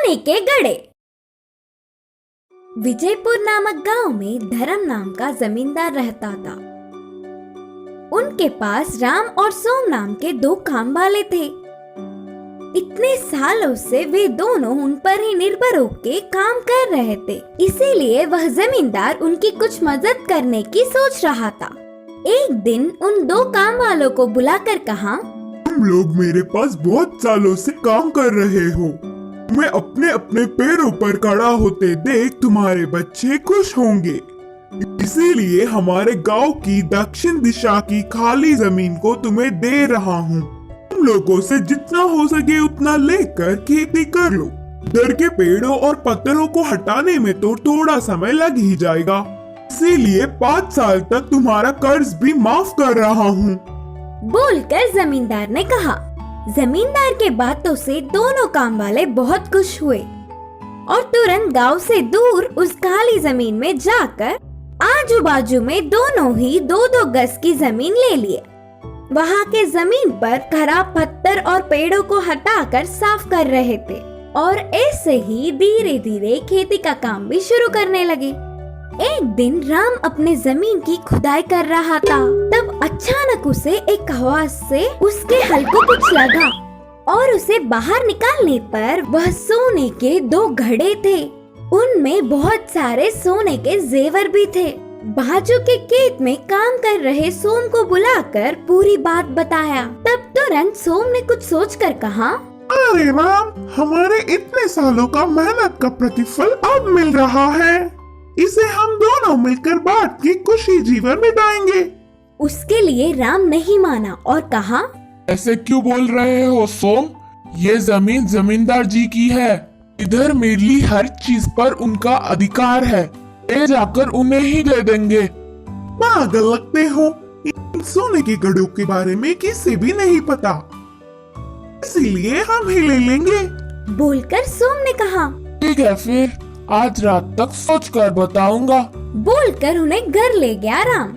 सोने के गड़े। विजयपुर नामक गांव में धर्म नाम का जमींदार रहता था। उनके पास राम और सोम नाम के दो काम वाले थे। इतने सालों से वे दोनों उन पर ही निर्भर होकर काम कर रहे थे, इसीलिए वह जमींदार उनकी कुछ मदद करने की सोच रहा था। एक दिन उन दो काम वालों को बुलाकर कहा, तुम लोग मेरे पास बहुत सालों से काम कर रहे हो। मैं अपने अपने पैरों पर खड़ा होते देख तुम्हारे बच्चे खुश होंगे, इसीलिए हमारे गांव की दक्षिण दिशा की खाली जमीन को तुम्हें दे रहा हूँ। तुम लोगों से जितना हो सके उतना लेकर खेती कर लो। डर के पेड़ों और पत्थरों को हटाने में तो थोड़ा समय लग ही जाएगा, इसीलिए 5 साल तक तुम्हारा कर्ज भी माफ कर रहा हूँ। बोलकर जमींदार ने कहा। जमींदार के बातों से दोनों काम वाले बहुत खुश हुए और तुरंत गांव से दूर उस खाली जमीन में जाकर आजू बाजू में दोनों ही 2-2 गज की जमीन ले लिए। वहां के जमीन पर खराब पत्थर और पेड़ों को हटाकर साफ कर रहे थे और ऐसे ही धीरे धीरे खेती का काम भी शुरू करने लगे। एक दिन राम अपने जमीन की खुदाई कर रहा था, तब अचानक उसे एक आवाज से उसके हल को कुछ लगा और उसे बाहर निकालने पर वह सोने के 2 घड़े थे। उनमें बहुत सारे सोने के जेवर भी थे। बाजू के खेत में काम कर रहे सोम को बुलाकर पूरी बात बताया। तब तुरंत सोम ने कुछ सोचकर कहा, अरे राम, हमारे इतने सालों का मेहनत का प्रतिफल अब मिल रहा है। इसे हम दोनों मिलकर बांट के खुशी जीवन बिताएंगे। उसके लिए राम नहीं माना और कहा, ऐसे क्यों बोल रहे हो सोम? ये जमीन जमींदार जी की है। इधर मिली हर चीज पर उनका अधिकार है। ले जाकर उन्हें ही दे देंगे। पागल लगते हो। इन सोने के घड़ों के बारे में किसी भी नहीं पता, इसीलिए हम ही ले लेंगे। बोलकर सोम ने कहा, ठीक है, फिर आज रात तक सोच कर बताऊंगा। बोलकर उन्हें घर ले गया राम।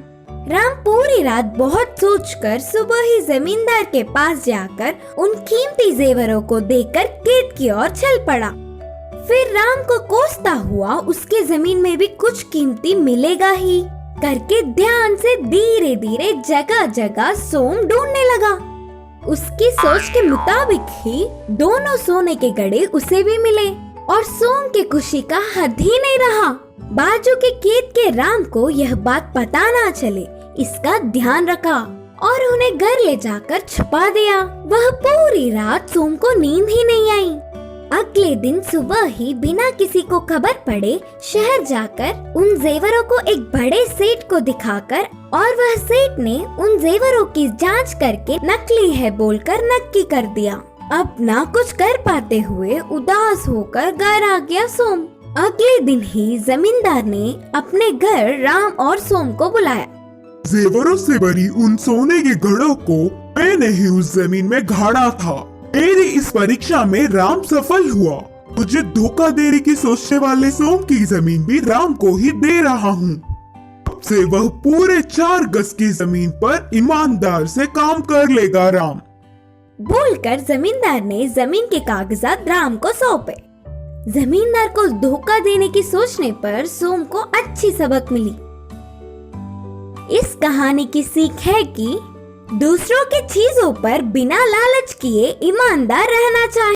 राम पूरी रात बहुत सोचकर सुबह ही जमींदार के पास जाकर उन कीमती जेवरों को देकर खेत की ओर चल पड़ा। फिर राम को कोसता हुआ उसके जमीन में भी कुछ कीमती मिलेगा ही करके ध्यान से धीरे धीरे जगह जगह सोम ढूंढने लगा। उसकी सोच के मुताबिक ही दोनों सोने के घड़े उसे भी मिले और सोम की खुशी का हद ही नहीं रहा। बाजू के खेत के राम को यह बात पता ना चले, इसका ध्यान रखा और उन्हें घर ले जाकर छुपा दिया। वह पूरी रात सोम को नींद ही नहीं आई। अगले दिन सुबह ही बिना किसी को खबर पड़े शहर जाकर उन जेवरों को एक बड़े सेठ को दिखाकर और वह सेठ ने उन जेवरों की जांच करके नकली है बोलकर नक्की कर दिया। अब ना कुछ कर पाते हुए उदास होकर घर आ गया सोम। अगले दिन ही जमींदार ने अपने घर राम और सोम को बुलाया। जेवरों से भरी उन सोने के घड़ों को मैंने ही उस जमीन में गाड़ा था। मेरी इस परीक्षा में राम सफल हुआ। मुझे धोखा देने की सोचने वाले सोम की जमीन भी राम को ही दे रहा हूँ। अब से वह पूरे 4 गज की जमीन पर ईमानदार से काम कर लेगा राम। बोलकर जमींदार ने जमीन के कागजात राम को सौंपे। जमींदार को धोखा देने की सोचने पर सोम को अच्छी सबक मिली। इस कहानी की सीख है कि दूसरों की चीजों पर बिना लालच किए ईमानदार रहना चाहिए।